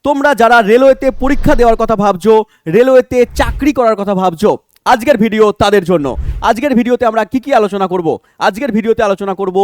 তোমরা যারা রেলওয়েতে পরীক্ষা দেওয়ার কথা ভাবছো, রেলওয়েতে চাকরি করার কথা ভাবছো, আজকের ভিডিও তাদের জন্য। আজকের ভিডিওতে আমরা কি আলোচনা করব? আজকের ভিডিওতে আলোচনা করব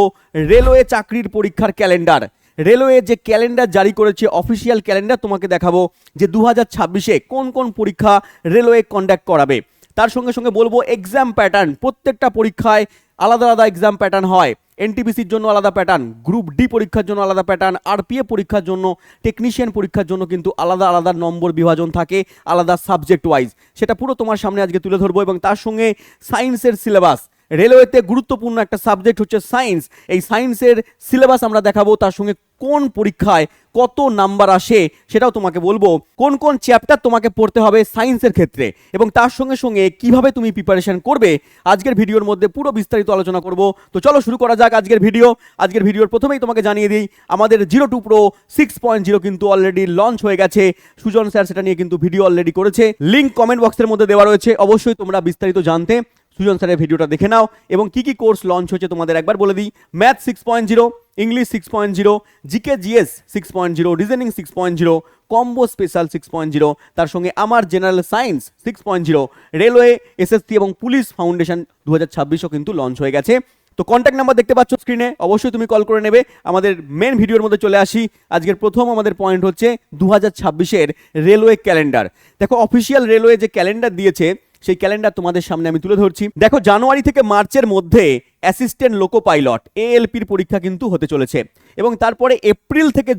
রেলওয়ে চাকরির পরীক্ষার ক্যালেন্ডার। রেলওয়ে যে ক্যালেন্ডার জারি করেছে, অফিসিয়াল ক্যালেন্ডার তোমাকে দেখাবো যে 2026-এ কোন কোন পরীক্ষা রেলওয়ে কন্ডাক্ট করাবে। তার সঙ্গে সঙ্গে বলবো এক্সাম প্যাটার্ন। প্রত্যেকটা পরীক্ষায় আলাদা আলাদা এক্সাম প্যাটার্ন হয়। এনটিপিসির জন্য আলাদা প্যাটার্ন, গ্রুপ ডি পরীক্ষার জন্য আলাদা প্যাটার্ন, আরপিএফ পরীক্ষার জন্য, টেকনিশিয়ান পরীক্ষার জন্য কিন্তু আলাদা আলাদা নম্বর বিভাজন থাকে, আলাদা সাবজেক্ট ওয়াইজ। সেটা পুরো তোমার সামনে আজকে তুলে ধরবো। এবং তার সঙ্গে সায়েন্সের সিলেবাস, রেলওয়েতে গুরুত্বপূর্ণ একটা সাবজেক্ট হচ্ছে সায়েন্স। এই সায়েন্সের সিলেবাস আমরা দেখাবো, তার সঙ্গে কোন পরীক্ষায় কত নাম্বার আসে সেটাও তোমাকে বলবো, কোন কোন চ্যাপ্টার তোমাকে পড়তে হবে সায়েন্সের ক্ষেত্রে, এবং তার সঙ্গে সঙ্গে কিভাবে তুমি প্রিপারেশন করবে আজকের ভিডিওর মধ্যে পুরো বিস্তারিত আলোচনা করব। তো চলো শুরু করা যাক আজকের ভিডিও। আজকের ভিডিওর প্রথমেই তোমাকে জানিয়ে দিই, আমাদের 02 Pro 6.0 কিন্তু অলরেডি লঞ্চ হয়ে গেছে। সুজন স্যার সেটা নিয়ে কিন্তু ভিডিও অলরেডি করেছে, লিঙ্ক কমেন্ট বক্সের মধ্যে দেওয়া রয়েছে। অবশ্যই তোমরা বিস্তারিত জানতে সুজন স্যারের ভিডিওটা দেখে নাও। এবং কি কোর্স লঞ্চ হয়েছে তোমাদের একবার বলে দিই। Math 6.0, English 6.0, GK GS 6.0, reasoning 6.0, combo special 6.0, তার সঙ্গে আমার জেনারেল সায়েন্স 6.0, রেলওয়ে, এসএসসি এবং পুলিশ ফাউন্ডেশন 2026ও কিন্তু লঞ্চ হয়ে গেছে। তো কন্ট্যাক্ট নাম্বার দেখতে পাচ্ছ স্ক্রিনে, অবশ্যই তুমি কল করে নেবে। আমাদের মেন ভিডিওর মধ্যে চলে আসি। আজকের প্রথম আমাদের পয়েন্ট হচ্ছে 2026-এর রেলওয়ে ক্যালেন্ডার। দেখো অফিসিয়াল রেলওয়ে যে ক্যালেন্ডার দিয়েছে সেই ক্যালেন্ডার তোমাদের সামনে আমি তুলে ধরছি। দেখো জানুয়ারি থেকে মার্চের মধ্যে অ্যাসিস্ট্যান্ট লোকো পাইলট এএলপির পরীক্ষা কিন্তু হতে চলেছে। এবং তারপরে এপ্রিল থেকে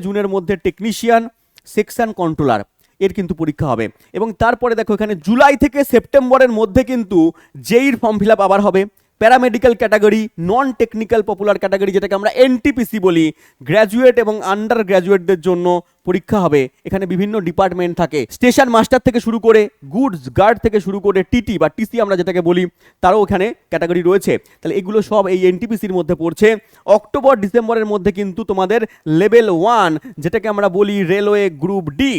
জুনের মধ্যে টেকনিশিয়ান, সেকশন কন্ট্রোলার এর কিন্তু পরীক্ষা হবে। এবং তারপরে দেখো এখানে জুলাই থেকে সেপ্টেম্বরের মধ্যে কিন্তু জেইর ফর্ম ফিল আপ আবার হবে। Paramedical category, non technical popular category যেটাকে আমরা এনটিপিসি বলি, গ্র্যাজুয়েট এবং আন্ডার গ্র্যাজুয়েটদের জন্য পরীক্ষা হবে। এখানে বিভিন্ন ডিপার্টমেন্ট থাকে, স্টেশন মাস্টার থেকে শুরু করে গুডস গার্ড থেকে শুরু করে টিটি বা টিসি আমরা যেটাকে বলি, তারও এখানে ক্যাটাগরি রয়েছে। তাহলে এগুলো সব এই এনটিপিসির মধ্যে পড়ছে। অক্টোবর ডিসেম্বরের মধ্যে কিন্তু তোমাদের লেভেল 1 যেটাকে আমরা বলি রেলওয়ে গ্রুপ ডি,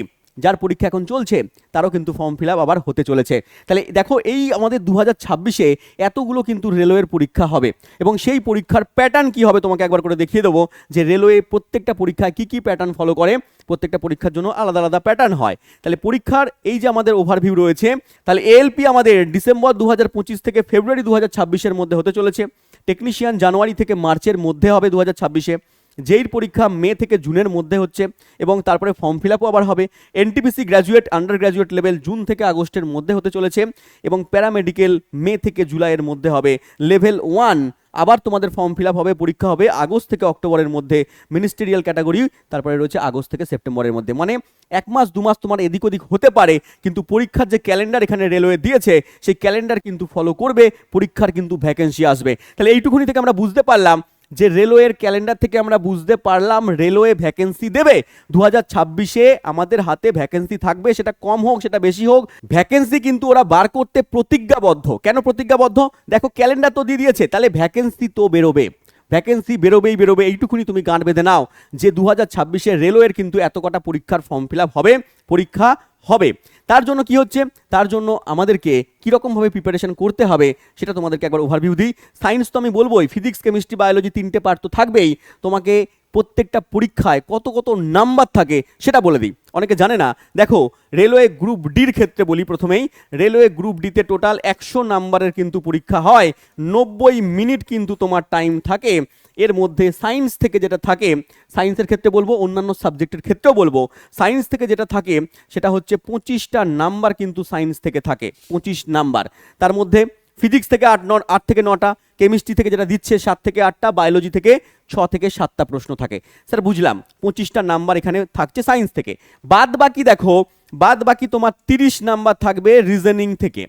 যার পরীক্ষা এখন চলছে, তারও কিন্তু ফর্ম ফিল আপ আবার হতে চলেছে। তাহলে দেখো এই আমাদের 2026-এ এতগুলো কিন্তু রেলওয়ের পরীক্ষা হবে। এবং সেই পরীক্ষার প্যাটার্ন কি হবে তোমাকে একবার করে দেখিয়ে দেবো যে রেলওয়ে প্রত্যেকটা পরীক্ষায় কি প্যাটার্ন ফলো করে। প্রত্যেকটা পরীক্ষার জন্য আলাদা আলাদা প্যাটার্ন হয়। তাহলে পরীক্ষার এই যে আমাদের ওভারভিউ রয়েছে, তাহলে এএলপি আমাদের ডিসেম্বর 2025 থেকে ফেব্রুয়ারি 2026-এর মধ্যে হতে চলেছে। টেকনিশিয়ান জানুয়ারি থেকে মার্চের মধ্যে হবে 2026-এ। যেইর পরীক্ষা মে থেকে জুনের মধ্যে হচ্ছে এবং তারপরে ফর্ম ফিল আপও আবার হবে। NTPC graduate, under graduate level June থেকে আগস্টের মধ্যে হতে চলেছে এবং প্যারামেডিক্যাল মে থেকে জুলাইয়ের মধ্যে হবে। লেভেল 1 আবার তোমাদের ফর্ম ফিল আপ হবে, পরীক্ষা হবে আগস্ট থেকে অক্টোবরের মধ্যে। মিনিস্টেরিয়াল ক্যাটাগরি তারপরে রয়েছে আগস্ট থেকে সেপ্টেম্বরের মধ্যে। মানে 1 মাস 2 মাস তোমার এদিক ওদিক হতে পারে, কিন্তু পরীক্ষার যে ক্যালেন্ডার এখানে রেলওয়ে দিয়েছে সেই ক্যালেন্ডার কিন্তু ফলো করবে, পরীক্ষার কিন্তু ভ্যাকেন্সি আসবে। তাহলে এইটুকুনি থেকে আমরা বুঝতে পারলাম যে রেলওয়ের ক্যালেন্ডার থেকে আমরা বুঝতে পারলাম রেলওয়ে ভ্যাকেন্সি দেবে 2026-এ। আমাদের হাতে ভ্যাকেন্সি থাকবে, সেটা কম হোক সেটা বেশি হোক, ভ্যাকেন্সি কিন্তু ওরা বার করতে প্রতিজ্ঞাবদ্ধ। কেন প্রতিজ্ঞাবদ্ধ? দেখো ক্যালেন্ডার তো দিয়ে দিয়েছে, তাহলে ভ্যাকেন্সি তো বেরোবে, ভ্যাকেন্সি বেরোবেই বেরোবে। এইটুকুনি তুমি গাঁট বেঁধে নাও যে 2026-এ রেলওয়ের কিন্তু এত কটা পরীক্ষার ফর্ম ফিল আপ হবে, পরীক্ষা হবে। তার জন্য কি হচ্ছে, তার জন্য আমাদেরকে কীরকমভাবে প্রিপারেশন করতে হবে সেটা তোমাদেরকে একবার ওভারভিউ দিই। সায়েন্স তো আমি বলবোই, ফিজিক্স, কেমিস্ট্রি, বায়োলজি 3টে পার্ট তো থাকবেই। তোমাকে প্রত্যেকটা পরীক্ষায় কত নাম্বার থাকে সেটা বলে দিই, অনেকে জানে না। দেখো রেলওয়ে গ্রুপ ডির ক্ষেত্রে বলি প্রথমেই, রেলওয়ে গ্রুপ ডিতে টোটাল 100 নাম্বারের কিন্তু পরীক্ষা হয়। 90 মিনিট কিন্তু তোমার টাইম থাকে। এর মধ্যে সায়েন্স থেকে যেটা থাকে, সায়েন্সের ক্ষেত্রে বলবো, অন্যান্য সাবজেক্টের ক্ষেত্রেও বলবো, সায়েন্স থেকে যেটা থাকে সেটা হচ্ছে 25টা নাম্বার কিন্তু সায়েন্স থেকে থাকে, 25 নাম্বার। তার মধ্যে ফিজিক্স থেকে 8 থেকে 9টা, কেমিস্ট্রি থেকে যেটা দিচ্ছে 7 থেকে 8টা, বায়োলজি থেকে 6 থেকে 7টা প্রশ্ন থাকে। স্যার বুঝলাম, 25টা নাম্বার এখানে থাকছে সায়েন্স থেকে। বাদ বাকি তোমার 30 নাম্বার থাকবে রিজনিং থেকে,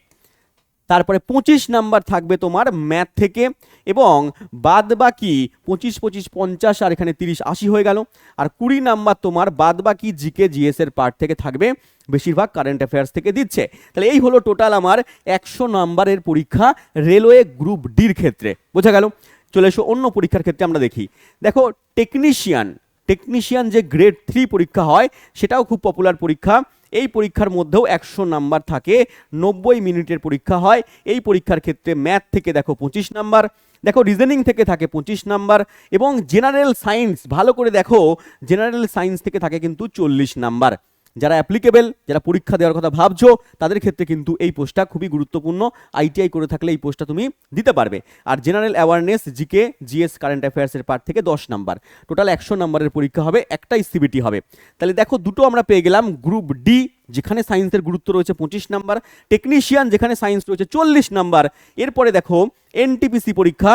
তারপরে 25 নাম্বার থাকবে তোমার ম্যাথ থেকে, এবং বাদ বাকি 25 25 50 আর এখানে 30 80 হয়ে গেল। আর 20 নাম্বার তোমার বাদ বাকি জিকে জিএস এর পার্ট থেকে থাকবে, বেশিরভাগ কারেন্ট অ্যাফেয়ার্স থেকে দিচ্ছে। তাহলে এই হলো টোটাল আমার 100 নাম্বারের পরীক্ষা রেলওয়ে গ্রুপ ডির ক্ষেত্রে, বোঝা গেল। চলে এসো অন্য পরীক্ষার ক্ষেত্রে আমরা দেখি। দেখো টেকনিশিয়ান যে গ্রেড 3 পরীক্ষা হয় সেটাও খুব পপুলার পরীক্ষা। এই পরীক্ষার মধ্যেও 100 নাম্বার থাকে, 90 মিনিটের পরীক্ষা হয়। এই পরীক্ষার ক্ষেত্রে ম্যাথ থেকে দেখো 25 নাম্বার, দেখো রিজনিং থেকে থাকে 25 নাম্বার, এবং জেনারেল সায়েন্স ভালো করে দেখো, জেনারেল সায়েন্স থেকে থাকে কিন্তু 40 নাম্বার। যারা অ্যাপ্লিকেবল, যারা পরীক্ষা দেওয়ার কথা ভাবছো, তাদের ক্ষেত্রে কিন্তু এই পোস্টটা খুবই গুরুত্বপূর্ণ। আইটিআই করে থাকলে এই পোস্টটা তুমি দিতে পারবে। আর general awareness, GK, GS, current অ্যাফেয়ার্সের পার্ট থেকে 10 নাম্বার, টোটাল 100 নাম্বারের পরীক্ষা হবে, একটাই সিবিটি হবে। তাহলে দেখো দুটো আমরা পেয়ে গেলাম। গ্রুপ ডি যেখানে সায়েন্সের গুরুত্ব রয়েছে 25 নাম্বার, টেকনিশিয়ান যেখানে সায়েন্স রয়েছে 40 নাম্বার। এরপরে দেখো এনটিপিসি পরীক্ষা,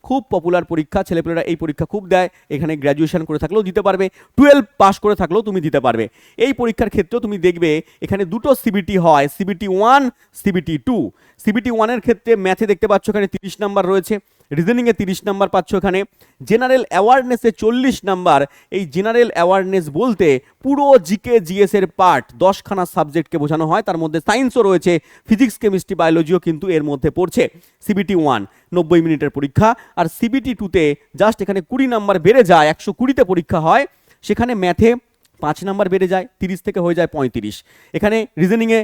খুব পপুলার পরীক্ষা, ছেলেপেলেরা এই পরীক্ষা খুব দেয়, এখানে গ্র্যাজুয়েশন করে থাকলেও দিতে পারবে, 12 পাস করে থাকলেও তুমি দিতে পারবে। এই পরীক্ষার ক্ষেত্রেও তুমি দেখবে এখানে দুটো সিবিটি হয়, সিবিটি 1, সিবিটি 2। সিবিটি 1-এর ক্ষেত্রে ম্যাথে দেখতে পাচ্ছ এখানে 30 নাম্বার রয়েছে, রিজনিংয়ে 30 নাম্বার পাচ্ছ এখানে, জেনারেল অ্যাওয়ারনেসে 40 নাম্বার। এই জেনারেল অ্যাওয়ারনেস বলতে পুরো জিকে জিএস এর পার্ট, 10খানা সাবজেক্টকে বোঝানো হয়, তার মধ্যে সায়েন্সও রয়েছে, ফিজিক্স, কেমিস্ট্রি, বায়োলজিও কিন্তু এর মধ্যে পড়ছে। সিবিটি 1 90 মিনিটের পরীক্ষা, আর সিবিটি 2-তে জাস্ট এখানে 20 নাম্বার বেড়ে যায়, 120-তে পরীক্ষা হয়, সেখানে ম্যাথে 5 নাম্বার বেড়ে যায়, 30 থেকে হয়ে যায় 35, এখানে রিজনিংয়ে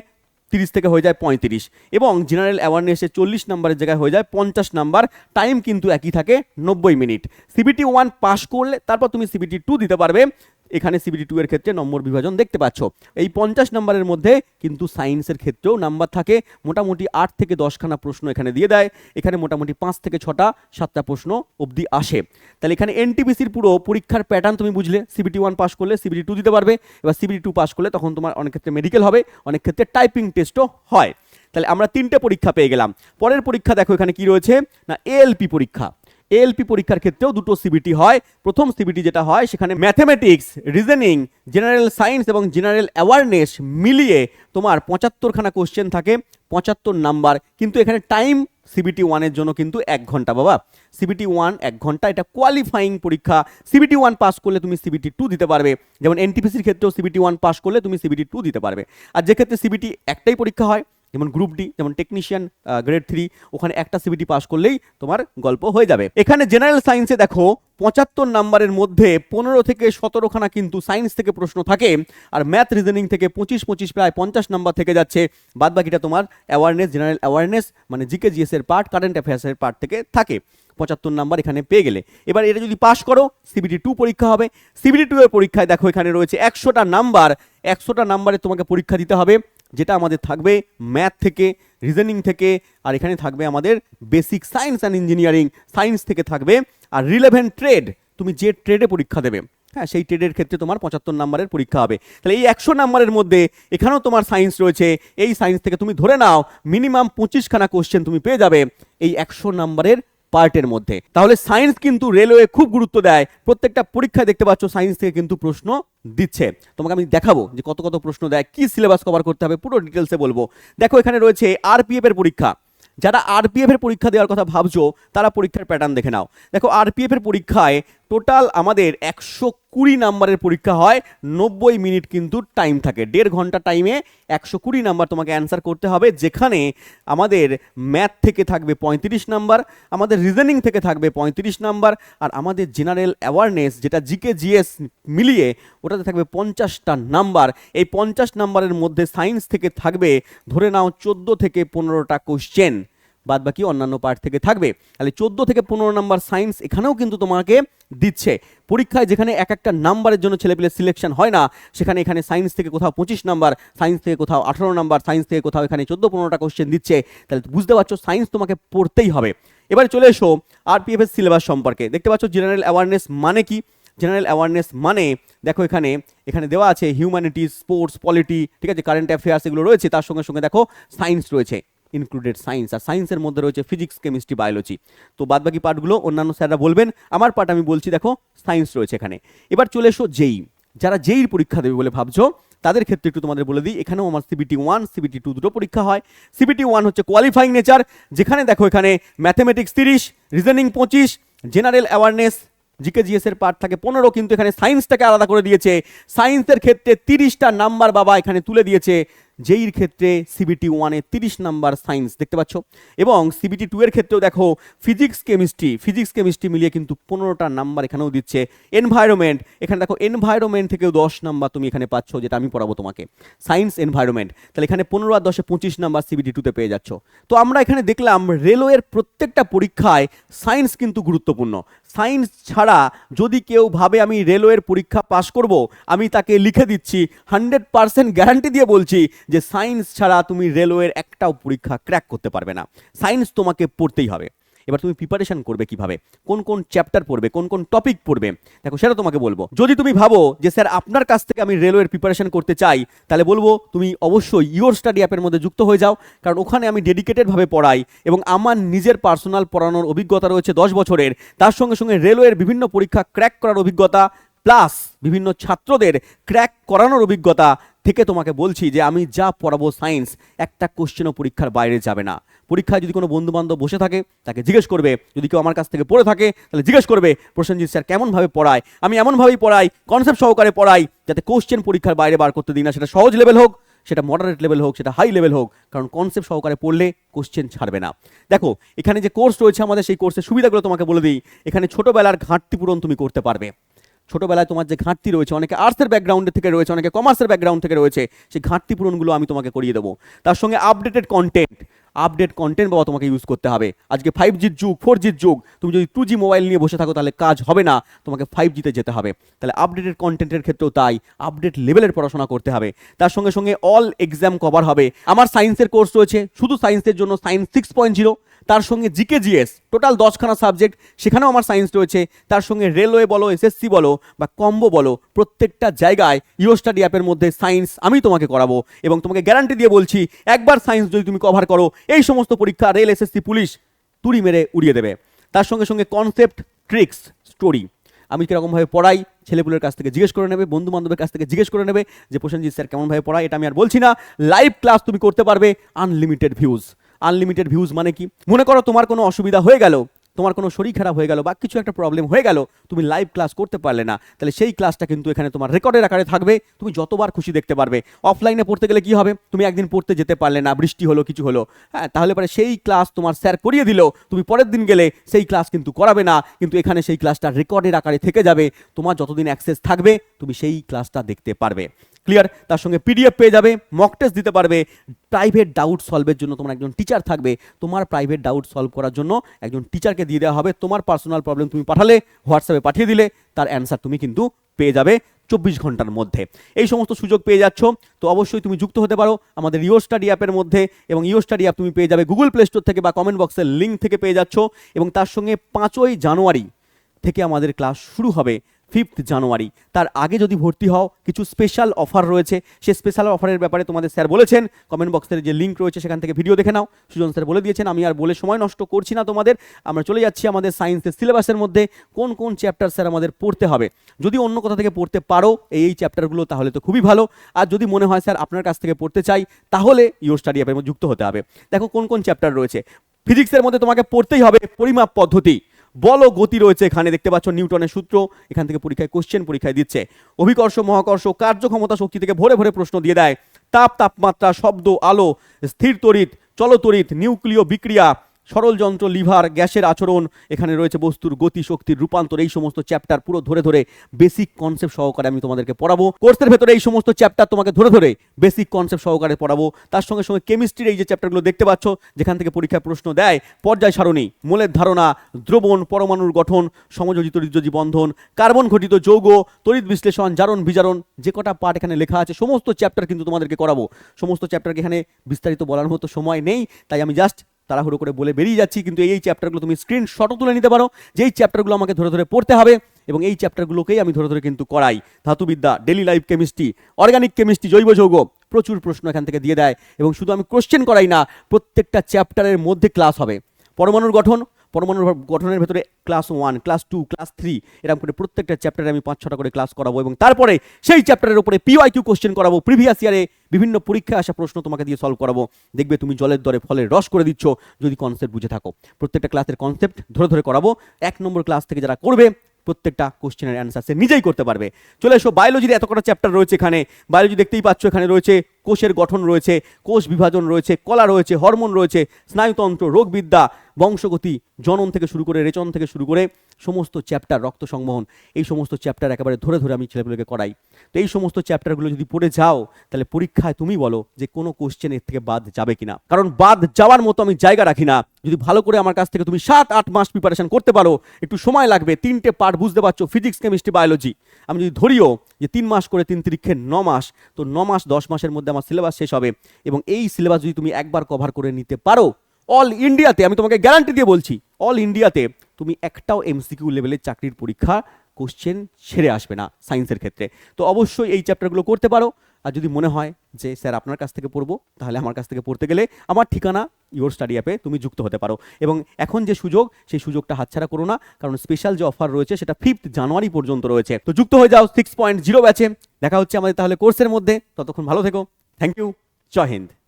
30 থেকে হয়ে যায় 35, এবং জেনারেল অ্যাওয়ারনেসে 40 নাম্বারের জায়গায় হয়ে যায় 50 নাম্বার। টাইম কিন্তু একই থাকে 90 মিনিট। সিবিটি 1 পাস করলে তারপর তুমি সিবিটি 2 দিতে পারবে। এখানে সিবিটি 2 এর ক্ষেত্রে নম্বর বিভাজন দেখতে পাচ্ছ। এই 50 নাম্বারের মধ্যে কিন্তু সায়েন্সের ক্ষেত্রেও নাম্বার থাকে, মোটামুটি 8 থেকে 10খানা প্রশ্ন এখানে দিয়ে দেয়, এখানে মোটামুটি 5 থেকে 6টা 7টা প্রশ্ন অবধি আসে। তাহলে এখানে এনটিপিসির পুরো পরীক্ষার প্যাটার্ন তুমি বুঝলে, সিবিটি 1 পাস করলে সিবিটি 2 দিতে পারবে, এবার সিবিটি 2 পাস করলে তখন তোমার অনেক ক্ষেত্রে মেডিকেল হবে, অনেক ক্ষেত্রে টাইপিং টেস্টও হয়। তাহলে আমরা 3টে পরীক্ষা পেয়ে গেলাম। পরের পরীক্ষা দেখো এখানে কি রয়েছে না, এএলপি পরীক্ষা। এএলপি পরীক্ষার ক্ষেত্রেও দুটো সিবিটি হয়। প্রথম সিবিটি যেটা হয় সেখানে ম্যাথমেটিক্স, রিজনিং, জেনারেল সায়েন্স এবং জেনারেল অ্যাওয়ারনেস মিলিয়ে তোমার 75খানা কোশ্চেন থাকে, 75 নাম্বার। কিন্তু এখানে টাইম সিবিটি 1-এর জন্য কিন্তু 1 ঘন্টা বাবা, সিবিটি 1 1 ঘন্টা, এটা কোয়ালিফাইং পরীক্ষা। সিবিটি 1 পাস করলে তুমি সিবিটি 2 দিতে পারবে, যেমন এনটিপিসির ক্ষেত্রেও সিবিটি 1 পাস করলে তুমি সিবিটি 2 দিতে পারবে। আর যে ক্ষেত্রে সিবিটি একটাই পরীক্ষা হয়, যেমন গ্রুপ ডি, যেমন টেকনিশিয়ান গ্রেড 3, ওখানে একটা সিবিটি পাস করলেই তোমার গল্প হয়ে যাবে। এখানে জেনারেল সায়েন্সে দেখো 75 নাম্বারের মধ্যে 15 থেকে 17খানা কিন্তু সায়েন্স থেকে প্রশ্ন থাকে, আর ম্যাথ রিজনিং থেকে 25 প্রায় 50 নাম্বার থেকে যাচ্ছে। বাদ বাকিটা তোমার অ্যাওয়ারনেস, জেনারেল অ্যাওয়ারনেস মানে জিকে জিএস এর পার্ট, কারেন্ট অ্যাফেয়ার্সের পার্ট থেকে থাকে। 75 নাম্বার এখানে পেয়ে গেলে এবার এটা যদি পাস করো সিবিটি 2 পরীক্ষা হবে। সিবিটি 2 এর পরীক্ষায় দেখো এখানে রয়েছে 100টা নাম্বার, 100টা নাম্বারে তোমাকে পরীক্ষা দিতে হবে, যেটা আমাদের থাকবে ম্যাথ থেকে, রিজনিং থেকে, আর এখানে থাকবে আমাদের basic science and engineering, science থেকে থাকবে, আর রিলেভেন্ট ট্রেড, তুমি যে ট্রেডে পরীক্ষা দেবে, হ্যাঁ সেই ট্রেডের ক্ষেত্রে তোমার 75 নাম্বারের পরীক্ষা হবে। তাহলে এই 100 নাম্বারের মধ্যে এখানেও তোমার সায়েন্স রয়েছে, এই সায়েন্স থেকে তুমি ধরে নাও মিনিমাম 25খানা কোশ্চেন তুমি পেয়ে যাবে এই 100 নাম্বারের পার্টের মধ্যে। তাহলে সায়েন্স কিন্তু রেলওয়ে খুব গুরুত্ব দেয়, প্রত্যেকটা পরীক্ষায় দেখতে পাচ্ছ সায়েন্স থেকে কিন্তু প্রশ্ন দিচ্ছে। তোমাকে আমি দেখাবো যে কত কত প্রশ্ন দেয়, কি সিলেবাস কভার করতে হবে, পুরো ডিটেলসে বলবো। দেখো এখানে রয়েছে আরপিএফ এর পরীক্ষা, যারা আরপিএফ এর পরীক্ষা দেওয়ার কথা ভাবছো তারা পরীক্ষার প্যাটার্ন দেখে নাও। দেখো আরপিএফ এর পরীক্ষায় টোটাল আমাদের 120 নাম্বারের পরীক্ষা হয়, 90 মিনিট কিন্তু টাইম থাকে, 1.5 ঘন্টা টাইমে 120 নাম্বার তোমাকে অ্যান্সার করতে হবে, যেখানে আমাদের ম্যাথ থেকে থাকবে 35 নাম্বার, আমাদের রিজনিং থেকে থাকবে 35 নাম্বার, আর আমাদের জেনারেল অ্যাওয়ারনেস যেটা জিকে জিএস মিলিয়ে ওটাতে থাকবে 50টা নাম্বার। এই 50 নাম্বারের মধ্যে সায়েন্স থেকে থাকবে ধরে নাও 14 থেকে 15টা কোশ্চেন, বাদ বাকি অন্যান্য পার্ট থেকে থাকবে। তাহলে 14 থেকে 15 নাম্বার সায়েন্স এখানেও কিন্তু তোমাকে দিচ্ছে। পরীক্ষায় যেখানে এক একটা নাম্বারের জন্য ছেলেপেলে সিলেকশন হয় না, সেখানে এখানে সায়েন্স থেকে কোথাও 25 নাম্বার, সায়েন্স থেকে কোথাও 18 নাম্বার, সায়েন্স থেকে কোথাও এখানে 14-15টা কোশ্চেন দিচ্ছে। তাহলে বুঝতে পারছো সায়েন্স তোমাকে পড়তেই হবে। এবারে চলে এসো আরপিএফ এর সিলেবাস সম্পর্কে। দেখতে পাচ্ছ জেনারেল অ্যাওয়ারনেস মানে কি, জেনারেল অ্যাওয়ারনেস মানে দেখো এখানে এখানে দেওয়া আছে হিউম্যানিটিজ, স্পোর্টস, পলিটি, ঠিক আছে, কারেন্ট অ্যাফেয়ার্স এগুলো রয়েছে, তার সঙ্গে সঙ্গে দেখো সায়েন্স রয়েছে, ইনক্লুডেড সায়েন্স, আর সায়েন্সের মধ্যে রয়েছে ফিজিক্স, কেমিস্ট্রি, বায়োলজি। তো বাদ বাকি পার্টগুলো অন্যান্য স্যাররা বলবেন, আমার পার্ট আমি বলছি। দেখো সায়েন্স রয়েছে এখানে। এবার চলে এসো জেই, যারা জেইর পরীক্ষা দেবে বলে ভাবছো তাদের ক্ষেত্রে একটু তোমাদের বলে দিই, এখানেও আমার সিবিটি 1, সিবিটি 2 দুটো পরীক্ষা হয়। সিবিটি 1 হচ্ছে কোয়ালিফাইং নেচার, যেখানে দেখো এখানে mathematics 30, reasoning 25, general awareness GK GS এর পার্ট থাকে 15, কিন্তু এখানে সায়েন্সটাকে আলাদা করে দিয়েছে। সায়েন্সের ক্ষেত্রে 30টা নাম্বার বাবা এখানে তুলে দিয়েছে, জেইর ক্ষেত্রে সিবিটি 1-এ 30 নাম্বার সায়েন্স দেখতে পাচ্ছ, এবং সিবিটি 2 এর ক্ষেত্রেও দেখো ফিজিক্স কেমিস্ট্রি মিলিয়ে কিন্তু 15টা নাম্বার এখানেও দিচ্ছে। এনভায়রনমেন্ট, এখানে দেখো এনভায়রনমেন্ট থেকেও 10 নাম্বার তুমি এখানে পাচ্ছ, যেটা আমি পড়াবো তোমাকে, সায়েন্স এনভায়রনমেন্ট। তাহলে এখানে 15 আর 10-এ 25 নাম্বার সিবিটি 2-তে পেয়ে যাচ্ছ। তো আমরা এখানে দেখলাম রেলওয়ের প্রত্যেকটা পরীক্ষায় সায়েন্স কিন্তু গুরুত্বপূর্ণ। সায়েন্স ছাড়া যদি কেউ ভাবে আমি রেলওয়ের পরীক্ষা পাশ করব, আমি তাকে লিখে দিচ্ছি 100% গ্যারান্টি দিয়ে বলছি যে সায়েন্স ছাড়া তুমি রেলওয়ের একটাও পরীক্ষা ক্র্যাক করতে পারবে না। সায়েন্স তোমাকে পড়তেই হবে। এবার তুমি প্রিপারেশন করবে কিভাবে, কোন কোন চ্যাপ্টার পড়বে, কোন কোন টপিক পড়বে, দেখো সেটা তোমাকে বলবো। যদি তুমি ভাবো যে স্যার আপনার কাছ থেকে আমি রেলওয়ের প্রিপারেশন করতে চাই, তাহলে বলবো তুমি অবশ্যই ইওর স্টাডি অ্যাপের মধ্যে যুক্ত হয়ে যাও, কারণ ওখানে আমি ডেডিকেটেডভাবে পড়াই এবং আমার নিজের পার্সোনাল পড়ানোর অভিজ্ঞতা রয়েছে 10 বছরের। তার সঙ্গে সঙ্গে রেলওয়ের বিভিন্ন পরীক্ষা ক্র্যাক করার অভিজ্ঞতা, প্লাস বিভিন্ন ছাত্রদের ক্র্যাক করানোর অভিজ্ঞতা থেকে তোমাকে বলছি যে আমি যা পড়াবো সায়েন্স একটা কোশ্চেনও পরীক্ষার বাইরে যাবে না। পরীক্ষায় যদি কোনো বন্ধু বান্ধব বসে থাকে তাকে জিজ্ঞেস করবে, যদি কেউ আমার কাছ থেকে পড়ে থাকে তাহলে জিজ্ঞেস করবে প্রসেনজিৎ স্যার কেমনভাবে পড়ায়। আমি এমনভাবেই পড়াই, কনসেপ্ট সহকারে পড়াই, যাতে কোশ্চেন পরীক্ষার বাইরে বার করতে দিই না। সেটা সহজ লেভেল হোক, সেটা মডারেট লেভেল হোক, সেটা হাই লেভেল হোক, কারণ কনসেপ্ট সহকারে পড়লে কোশ্চেন ছাড়বে না। দেখো এখানে যে কোর্স রয়েছে আমাদের, সেই কোর্সের সুবিধাগুলো তোমাকে বলে দিই। এখানে ছোটোবেলার ঘাটতি পূরণ তুমি করতে পারবে। ছোটোবেলায় তোমার যে ঘাটতি রয়েছে, অনেকে আর্টসের ব্যাকগ্রাউন্ডে থেকে রয়েছে, অনেকে কমার্সের ব্যাকগ্রাউন্ড থেকে রয়েছে, সেই ঘাটতি পূরণগুলো আমি তোমাকে করিয়ে দেবো। তার সঙ্গে আপডেট কন্টেন্ট বাবা তোমাকে ইউজ করতে হবে। আজকে 5Gর যুগ, 4Gর যুগ, তুমি যদি 2G মোবাইল নিয়ে বসে থাকো তাহলে কাজ হবে না, তোমাকে 5Gতে যেতে হবে। তাহলে আপডেটেড কন্টেন্টের ক্ষেত্রেও তাই, আপডেট লেভেলের পড়াশোনা করতে হবে। তার সঙ্গে সঙ্গে অল এক্সাম কভার হবে। আমার সায়েন্সের কোর্স রয়েছে, শুধু সায়েন্সের জন্য সায়েন্স 6.0, তার সঙ্গে জিকে জিএস টোটাল 10খানা সাবজেক্ট, সেখানেও আমার সায়েন্স রয়েছে। তার সঙ্গে রেলওয়ে বলো, এসএসসি বলো বা কম্বো বলো, প্রত্যেকটা জায়গায় ইও স্টাডি অ্যাপের মধ্যে সায়েন্স আমি তোমাকে করাবো। এবং তোমাকে গ্যারান্টি দিয়ে বলছি, একবার সায়েন্স যদি তুমি কভার করো, এই সমস্ত পরীক্ষা রেল, এসএসসি, পুলিশ তুড়ি মেরে উড়িয়ে দেবে। তার সঙ্গে সঙ্গে কনসেপ্ট, ট্রিক্স, স্টোরি আমি কীরকমভাবে পড়াই ছেলেপুলের কাছ থেকে জিজ্ঞেস করে নেবে, বন্ধু বান্ধবের কাছ থেকে জিজ্ঞেস করে নেবে যে প্রসেনজিৎ স্যার কেমনভাবে পড়ায়। এটা আমি আর বলছি না, লাইভ ক্লাস তুমি করতে পারবে। আনলিমিটেড ভিউজ মানে কি, মনে করো তোমার কোনো অসুবিধা হয়ে গেল, তোমার কোনো শরীর খারাপ হয়ে গেল বা কিছু একটা প্রবলেম হয়ে গেল, তুমি লাইভ ক্লাস করতে পারলে না, তাহলে সেই ক্লাসটা কিন্তু এখানে তোমার রেকর্ডের আকারে থাকবে, তুমি যতবার খুশি দেখতে পারবে। অফলাইনে পড়তে গেলে কি হবে, তুমি একদিন পড়তে যেতে পারলে না, বৃষ্টি হলো, কিছু হলো, হ্যাঁ, তাহলে পরে সেই ক্লাস তোমার স্যার করিয়ে দিল, তুমি পরের দিন গেলে সেই ক্লাস কিন্তু করাবে না, কিন্তু এখানে সেই ক্লাসটা রেকর্ডের আকারে থেকে যাবে। তোমার যতদিন অ্যাক্সেস থাকবে তুমি সেই ক্লাসটা দেখতে পারবে। ক্লিয়ার? তার সঙ্গে পিডিএফ পেয়ে যাবে, মক টেস্ট দিতে পারবে, প্রাইভেট ডাউট সলভের জন্য তোমার একজন টিচার থাকবে। তোমার প্রাইভেট ডাউট সলভ করার জন্য একজন টিচারকে দিয়ে দেওয়া হবে। তোমার পার্সোনাল প্রবলেম তুমি পাঠালে, হোয়াটসঅ্যাপে পাঠিয়ে দিলে, তার অ্যান্সার তুমি কিন্তু পেয়ে যাবে 24 ঘন্টার মধ্যে। এই সমস্ত সুযোগ পেয়ে যাচ্ছ, তো অবশ্যই তুমি যুক্ত হতে পারো আমাদের ইও স্টাডি অ্যাপের মধ্যে। এবং ইও স্টাডি অ্যাপ তুমি পেয়ে যাবে গুগল প্লে স্টোর থেকে বা কমেন্ট বক্সের লিঙ্ক থেকে পেয়ে যাচ্ছ। এবং তার সঙ্গে 5ই জানুয়ারি থেকে আমাদের ক্লাস শুরু হবে 5th জানুয়ারি। তার আগে যদি ভর্তি হও, কিছু স্পেশাল অফার রয়েছে। সেই স্পেশাল অফারের ব্যাপারে তোমাদের স্যার বলেছেন, কমেন্ট বক্সের যে লিঙ্ক রয়েছে সেখান থেকে ভিডিও দেখে নাও, সুজন স্যার বলে দিয়েছেন। আমি আর বলে সময় নষ্ট করছি না তোমাদের, আমরা চলে যাচ্ছি আমাদের সায়েন্সের সিলেবাসের মধ্যে। কোন কোন চ্যাপ্টার স্যার আমাদের পড়তে হবে, যদি অন্য কোথা থেকে পড়তে পারো এই চ্যাপ্টারগুলো তাহলে তো খুবই ভালো। আর যদি মনে হয় স্যার আপনার কাছ থেকে পড়তে চাই, তাহলে ইও স্টাডি অ্যাপের মধ্যে যুক্ত হতে হবে। দেখো কোন কোন চ্যাপ্টার রয়েছে। ফিজিক্সের মধ্যে তোমাকে পড়তেই হবে পরিমাপ পদ্ধতি, বল ও গতি রয়েছে এখানে, দেখতে পাচ্ছ নিউটনের সূত্র, এখান থেকে পরীক্ষায় কোশ্চেন পরীক্ষায় দিচ্ছে। অভিকর্ষ, মহাকর্ষ, কার্যক্ষমতা, শক্তি থেকে ভরে ভরে প্রশ্ন দিয়ে দেয়। তাপমাত্রা, শব্দ, আলো, স্থির তড়িৎ, চলতড়িৎ, নিউক্লিয় বিক্রিয়া, সরল যন্ত্র, লিভার, গ্যাসের আচরণ, এখানে রয়েছে বস্তুর গতি, শক্তির রূপান্তর। এই সমস্ত চ্যাপ্টার পুরো ধরে ধরে বেসিক কনসেপ্ট সহকারে আমি তোমাদেরকে পড়াবো। কোর্সের ভেতরে এই সমস্ত চ্যাপ্টার তোমাকে ধরে ধরে বেসিক কনসেপ্ট সহকারে পড়াবো। তার সঙ্গে সঙ্গে কেমিস্ট্রির এই যে চ্যাপ্টারগুলো দেখতে পাচ্ছ, যেখান থেকে পরীক্ষায় প্রশ্ন দেয়, পর্যায় সারণী, মোলের ধারণা, দ্রবণ, পরমাণুর গঠন, সমযোজী তড়িৎযোজী বন্ধন, কার্বন ঘটিত যৌগ, তড়িৎ বিশ্লেষণ, জারণ বিজারণ, যে কটা পার্ট এখানে লেখা আছে সমস্ত চ্যাপ্টার কিন্তু তোমাদেরকে করাবো। সমস্ত চ্যাপ্টারকে এখানে বিস্তারিত বলার মতো সময় নেই, তাই আমি জাস্ট তাড়াহুড়ো করে বলে বেরিয়ে যাচ্ছি। কিন্তু এই চ্যাপ্টারগুলো তুমি স্ক্রিনশটও তুলে নিতে পারো, যেই চ্যাপ্টারগুলো আমাকে ধরে ধরে পড়তে হবে, এবং এই চ্যাপ্টারগুলোকেই আমি ধরে ধরে কিন্তু করাই। ধাতুবিদ্যা, daily life chemistry, organic chemistry, জৈব যৌগ, প্রচুর প্রশ্ন এখান থেকে দিয়ে দেয়। এবং শুধু আমি কোশ্চেন করাই না, প্রত্যেকটা চ্যাপ্টারের মধ্যে ক্লাস হবে। পরমাণুর গঠনের ভেতরে ক্লাস 1, ক্লাস 2, ক্লাস 3, এরকম করে প্রত্যেকটা চ্যাপ্টারে আমি 5-6টা করে ক্লাস করাবো। এবং তারপরে সেই চ্যাপ্টারের উপরে পিওয়াইকিউ কোশ্চেন করাবো, প্রিভিয়াস ইয়ারে বিভিন্ন পরীক্ষায় আসা প্রশ্ন তোমাকে দিয়ে সলভ করাবো। দেখবে তুমি জলের দরে ফলের রস করে দিচ্ছ যদি কনসেপ্ট বুঝে থাকো। প্রত্যেকটা ক্লাসের কনসেপ্ট ধরে ধরে করাবো। 1 নম্বর ক্লাস থেকে যারা করবে, প্রত্যেকটা কোশ্চেনের অ্যান্সার সে নিজেই করতে পারবে। চলে এসো বায়োলজির এত কটা চ্যাপ্টার রয়েছে এখানে। বায়োলজি দেখতেই পাচ্ছ, এখানে রয়েছে কোষের গঠন রয়েছে, কোষ বিভাজন রয়েছে, কলা রয়েছে, হরমোন রয়েছে, স্নায়ুতন্ত্র, রোগবিদ্যা, বংশগতি, জনন থেকে শুরু করে রেচন থেকে শুরু করে সমস্ত চ্যাপ্টার, রক্ত সংবহন, এই সমস্ত চ্যাপ্টার একেবারে ধরে ধরে আমি ছেলেগুলোকে করাই। তো এই সমস্ত চ্যাপ্টারগুলো যদি পড়ে যাও তাহলে পরীক্ষায় তুমি বলো যে কোনো কোশ্চেন এর থেকে বাদ যাবে কিনা, কারণ বাদ যাওয়ার মতো আমি জায়গা রাখি না। যদি ভালো করে আমার কাছ থেকে তুমি 7-8 মাস প্রিপারেশন করতে পারো, একটু সময় লাগবে, 3টে পার্ট বুঝতে পারছো, ফিজিক্স, কেমিস্ট্রি, বায়োলজি, আমি যদি ধরিও যে 3 মাস করে 3 তিরিক্ষে 9 মাস, তো 9 মাস 10 মাসের মধ্যে আমার সিলেবাস শেষ হবে। এবং এই সিলেবাস যদি তুমি একবার কভার করে নিতে পারো, অল ইন্ডিয়াতে, আমি তোমাকে গ্যারান্টি দিয়ে বলছি, অল ইন্ডিয়াতে তুমি একটাও এমসিকিউ লেভেলের চাকরির পরীক্ষা কোশ্চেন ছেড়ে আসবে না সায়েন্সের ক্ষেত্রে। তো অবশ্যই এই চ্যাপ্টারগুলো করতে পারো। আর যদি মনে হয় যে স্যার আপনার কাছ থেকে পড়বো, তাহলে আমার কাছ থেকে পড়তে গেলে আমার ঠিকানা ইওর স্টাডি অ্যাপে তুমি যুক্ত হতে পারো। এবং এখন যে সুযোগ, সেই সুযোগটা হাতছাড়া করো না, কারণ স্পেশাল যে অফার রয়েছে সেটা 5 জানুয়ারি পর্যন্ত রয়েছে। তো যুক্ত হয়ে যাও 6.0 ব্যাচে। দেখা হচ্ছে আমাদের তাহলে কোর্সের মধ্যে। ততক্ষণ ভালো থেকো। Thank you. জয় হিন্দ।